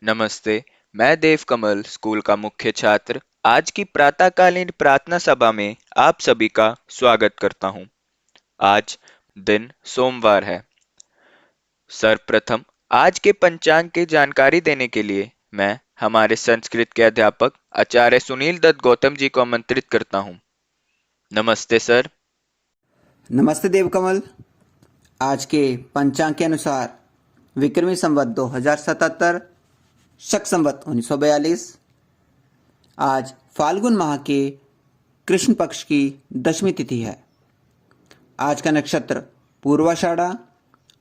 नमस्ते। मैं देवकमल स्कूल का मुख्य छात्र आज की प्रातःकालीन प्रार्थना सभा में आप सभी का स्वागत करता हूं। आज दिन सोमवार है। सर्वप्रथम आज के पंचांग की जानकारी देने के लिए मैं हमारे संस्कृत के अध्यापक आचार्य सुनील दत्त गौतम जी को आमंत्रित करता हूं। नमस्ते सर। नमस्ते देवकमल। आज के पंचांग के अनुसार विक्रमी संवत 2077, शक संवत 1942, आज फाल्गुन माह के कृष्ण पक्ष की दशमी तिथि है। आज का नक्षत्र पूर्वाषाढ़ा।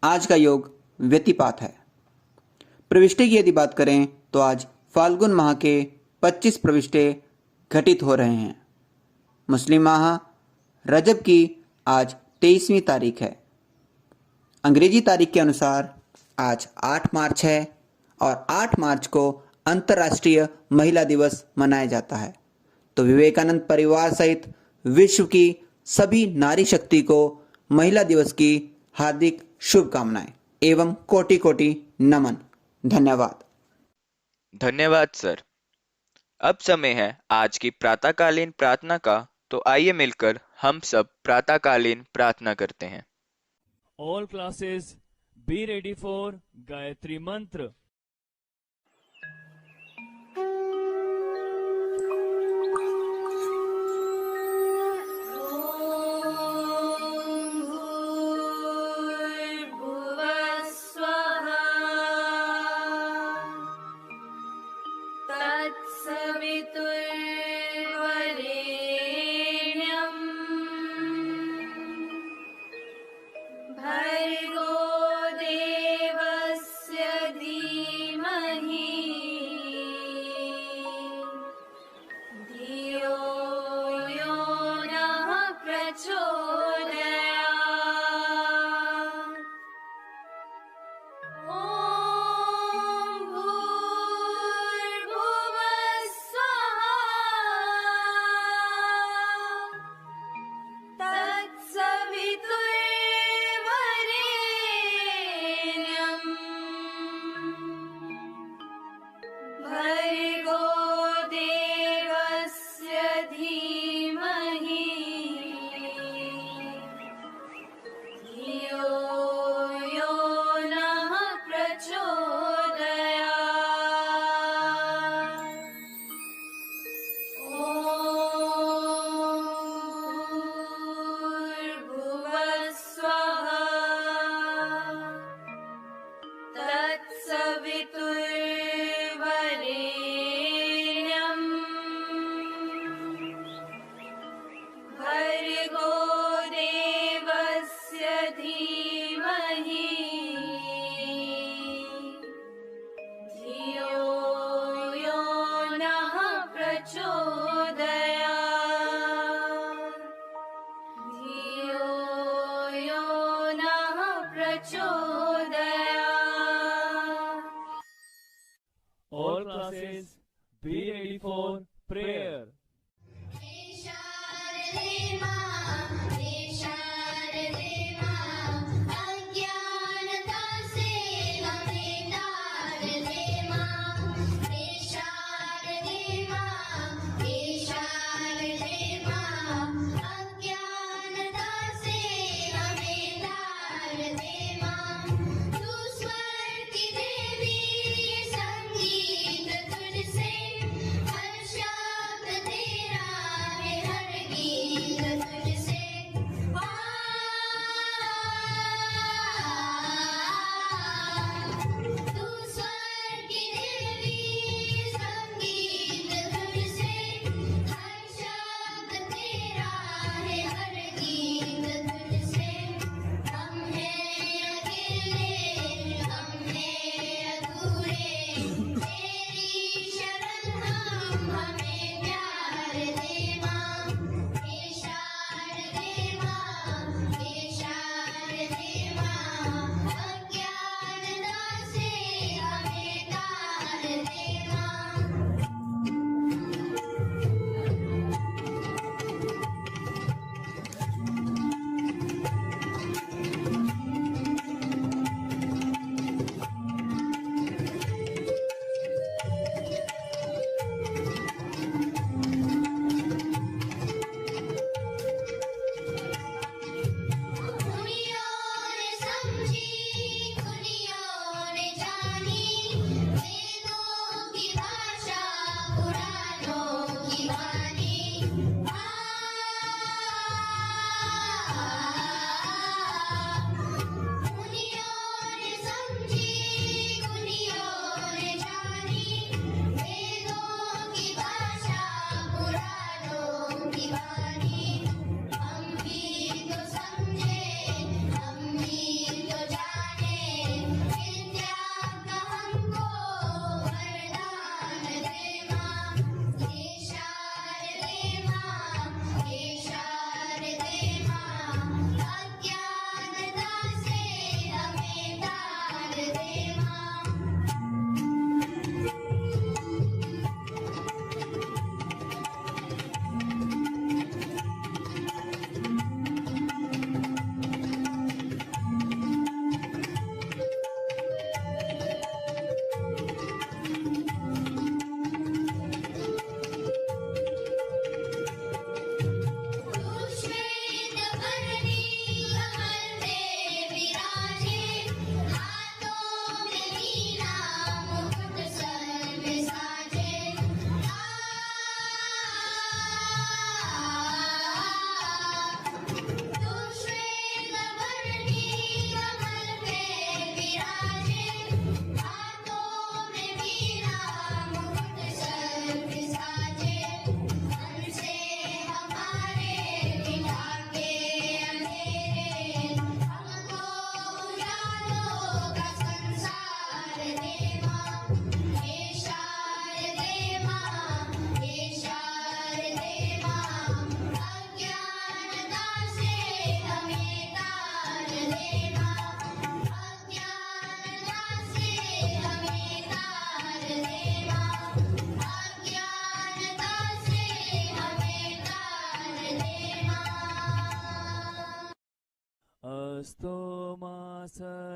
आज का योग व्यतिपात है। प्रविष्टे की यदि बात करें तो आज फाल्गुन माह के 25 प्रविष्टे घटित हो रहे हैं। मुस्लिम माह रजब की आज 23वीं तारीख है। अंग्रेजी तारीख के अनुसार आज 8 मार्च है और 8 मार्च को अंतर्राष्ट्रीय महिला दिवस मनाया जाता है। तो विवेकानंद परिवार सहित विश्व की सभी नारी शक्ति को महिला दिवस की हार्दिक शुभकामनाएं एवं कोटि कोटि नमन। धन्यवाद। धन्यवाद सर। अब समय है आज की प्रातःकालीन प्रार्थना का, तो आइए मिलकर हम सब प्रातःकालीन प्रार्थना करते हैं। All classes be ready for Gayatri Mantra. All classes be ready for prayer. संगीत तुझसे हर शब्द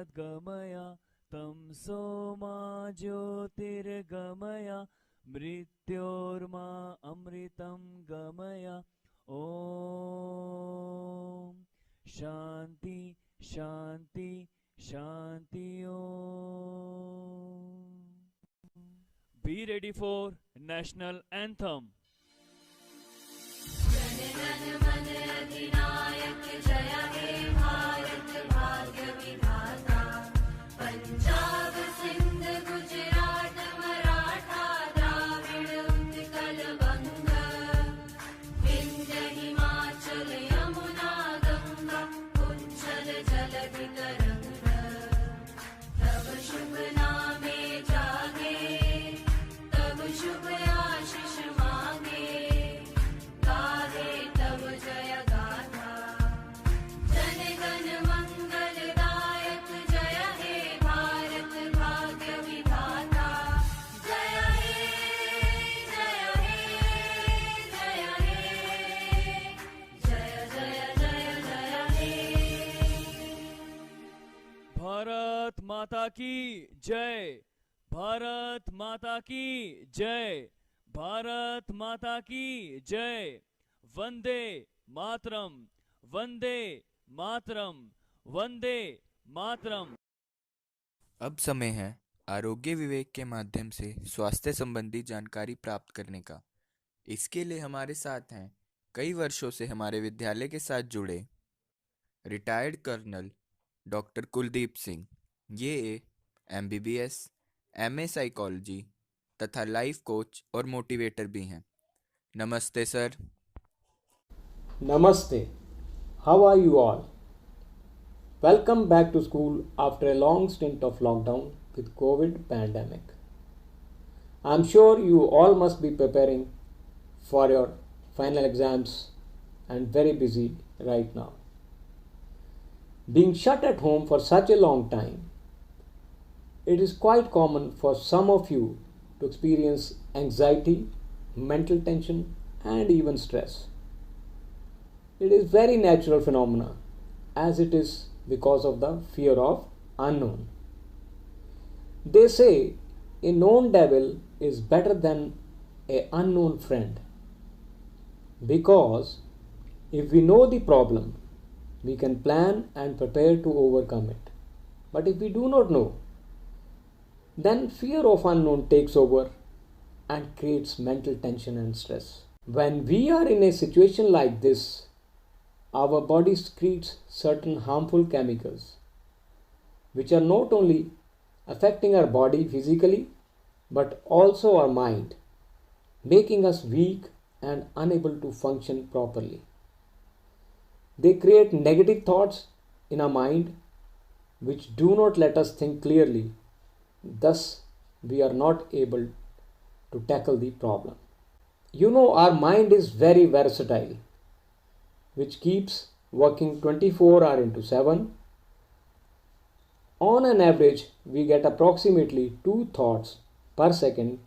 मृत्योर्मृत्युञ्जयत्यमृतद्गमय तमसो मा ज्योतिर्गमय मृत्योर्मा अमृतं गमय ॐ शान्ति शान्ति शान्ति ॐ Be ready for national anthem. Punjab Sindh Gujarat Maratha Dravida Utkal बंग विंध्य हिमाचल यमुना गंगा उच्छल जलधि तरंग तब शुभ नामे जागे तब शुभ आशीष मांगे गाहे तब जय गाथा जन गण मंगलदायक जय हे भारत भाग्य विधाता जय हे जय हे जय हे जय जय जय जय हे भारत माता की जय भारत माता की जय भारत माता की जय वंदे मातरम वंदे मातरम वंदे मातरम। अब समय है आरोग्य विवेक के माध्यम से स्वास्थ्य संबंधी जानकारी प्राप्त करने का। इसके लिए हमारे साथ हैं कई वर्षों से हमारे विद्यालय के साथ जुड़े retired colonel doctor Kuldeep Singh. ये MBBS, MA साइकोलॉजी तथा लाइफ कोच और मोटिवेटर भी हैं। नमस्ते sir. Namaste. How are you all? Welcome back to school after a long stint of lockdown with COVID pandemic. I'm sure you all must be preparing for your final exams and very busy right now. Being shut at home for such a long time, it is quite common for some of you to experience anxiety, mental tension, and even stress. It is very natural phenomena as it is because of the fear of unknown. They say a known devil is better than an unknown friend because if we know the problem, we can plan and prepare to overcome it. But if we do not know, then fear of unknown takes over and creates mental tension and stress. When we are in a situation like this, our body secretes certain harmful chemicals which are not only affecting our body physically but also our mind, making us weak and unable to function properly. They create negative thoughts in our mind which do not let us think clearly. Thus, we are not able to tackle the problem. You know, our mind is very versatile, which keeps working 24 hours into 7. On an average, we get approximately 2 thoughts per second.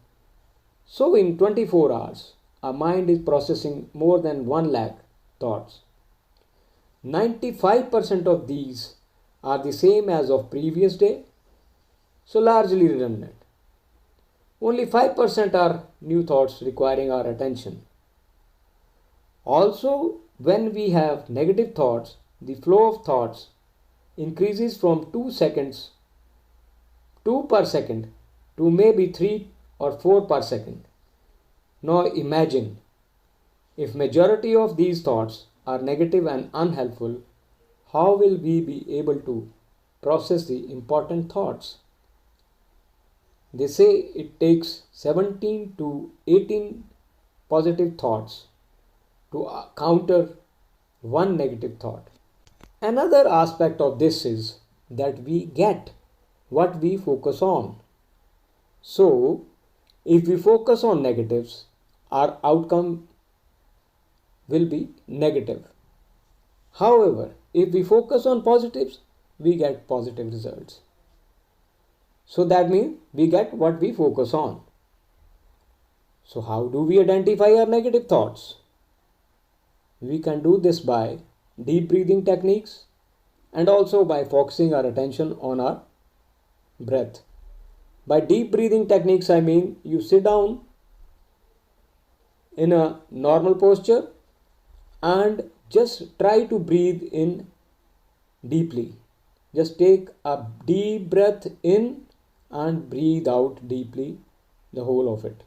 So in 24 hours, our mind is processing more than 1 lakh thoughts. 95% of these are the same as of previous day, so largely redundant. Only 5% are new thoughts requiring our attention. Also, when we have negative thoughts, the flow of thoughts increases from 2 per second to maybe 3 or 4 per second. Now imagine if majority of these thoughts are negative and unhelpful, how will we be able to process the important thoughts? They say it takes 17 to 18 positive thoughts to counter one negative thought. Another aspect of this is that we get what we focus on. So, if we focus on negatives, our outcome will be negative. However, if we focus on positives, we get positive results. So that means we get what we focus on. So how do we identify our negative thoughts? We can do this by deep breathing techniques and also by focusing our attention on our breath. By deep breathing techniques, I mean you sit down in a normal posture and just try to breathe in deeply. Just take a deep breath in and breathe out deeply, the whole of it.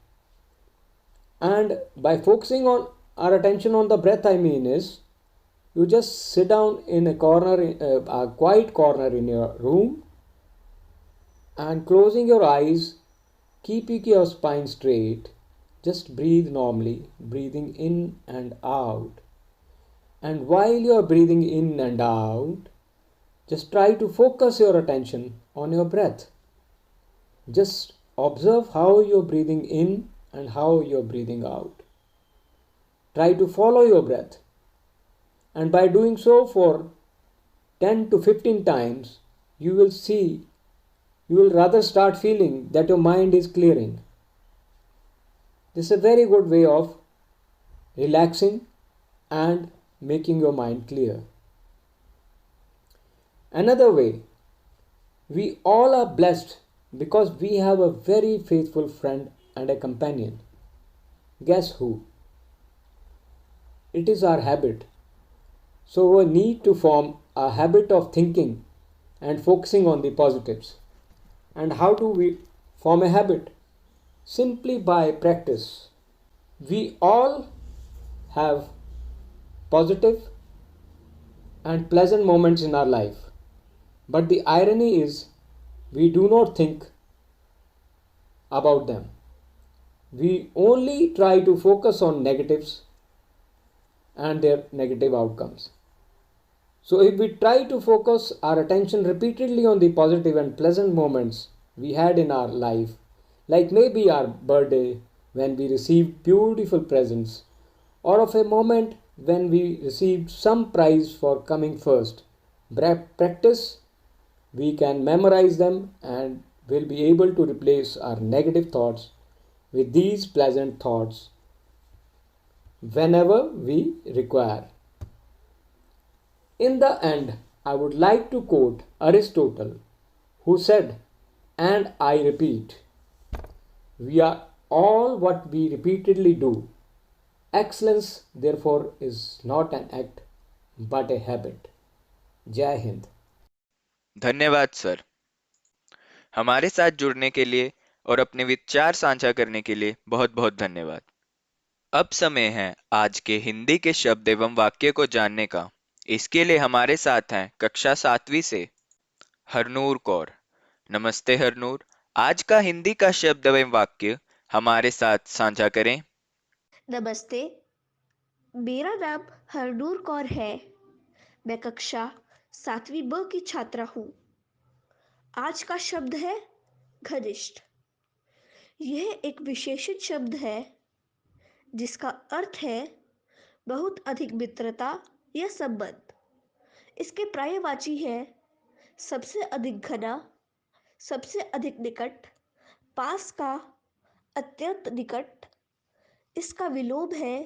And by focusing on our attention on the breath, I mean is you just sit down in a corner, a quiet corner in your room, and closing your eyes, keeping your spine straight, just breathe normally, breathing in and out. And while you are breathing in and out, just try to focus your attention on your breath. Just observe how you're breathing in and how you're breathing out. Try to follow your breath. And by doing so for 10 to 15 times, you will rather start feeling that your mind is clearing. This is a very good way of relaxing and making your mind clear. Another way, we all are blessed because we have a very faithful friend and a companion. Guess who? It is our habit. So we need to form a habit of thinking and focusing on the positives. And how do we form a habit? Simply by practice. We all have positive and pleasant moments in our life. But the irony is, we do not think about them. We only try to focus on negatives and their negative outcomes. So if we try to focus our attention repeatedly on the positive and pleasant moments we had in our life, like maybe our birthday when we received beautiful presents, or of a moment when we received some prize for coming first, practice, we can memorize them and will be able to replace our negative thoughts with these pleasant thoughts whenever we require. In the end, I would like to quote Aristotle, who said, and I repeat, we are all what we repeatedly do. Excellence, therefore, is not an act but a habit. Jai Hind. धन्यवाद sir. हमारे साथ जुड़ने के लिए और अपने विचार साझा करने के लिए बहुत बहुत धन्यवाद। अब समय है आज के हिंदी के शब्द एवं वाक्य को जानने का। इसके लिए हमारे साथ हैं कक्षा 7वीं से हरनूर कौर। नमस्ते हरनूर, आज का हिंदी का शब्द एवं वाक्य हमारे साथ साझा करें। नमस्ते, मेरा नाम हरनूर कौर है। मैं कक्षा 7वीं ब की छात्रा हूँ। आज का शब्द है घनिष्ठ। यह एक विशेषण शब्द है जिसका अर्थ है बहुत अधिक मित्रता या संबंध। इसके पर्यायवाची है सबसे अधिक घना, सबसे अधिक निकट, पास का, अत्यंत निकट। इसका विलोम है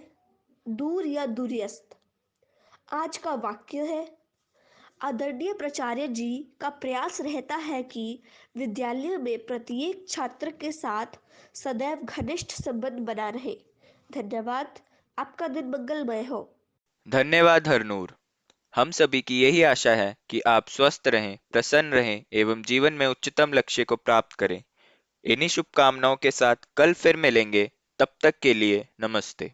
दूर या दूरस्थ। आज का वाक्य है, आदरणीय प्राचार्य जी का प्रयास रहता है कि विद्यालय में प्रत्येक छात्र के साथ सदैव घनिष्ठ संबंध बना रहे। धन्यवाद। आपका दिन मंगलमय हो। धन्यवाद हरनूर। हम सभी की यही आशा है कि आप स्वस्थ रहें, प्रसन्न रहें एवं जीवन में उच्चतम लक्ष्य को प्राप्त करें। इन्हीं शुभकामनाओं के साथ कल फिर मिलेंगे। तब तक के लिए नमस्ते।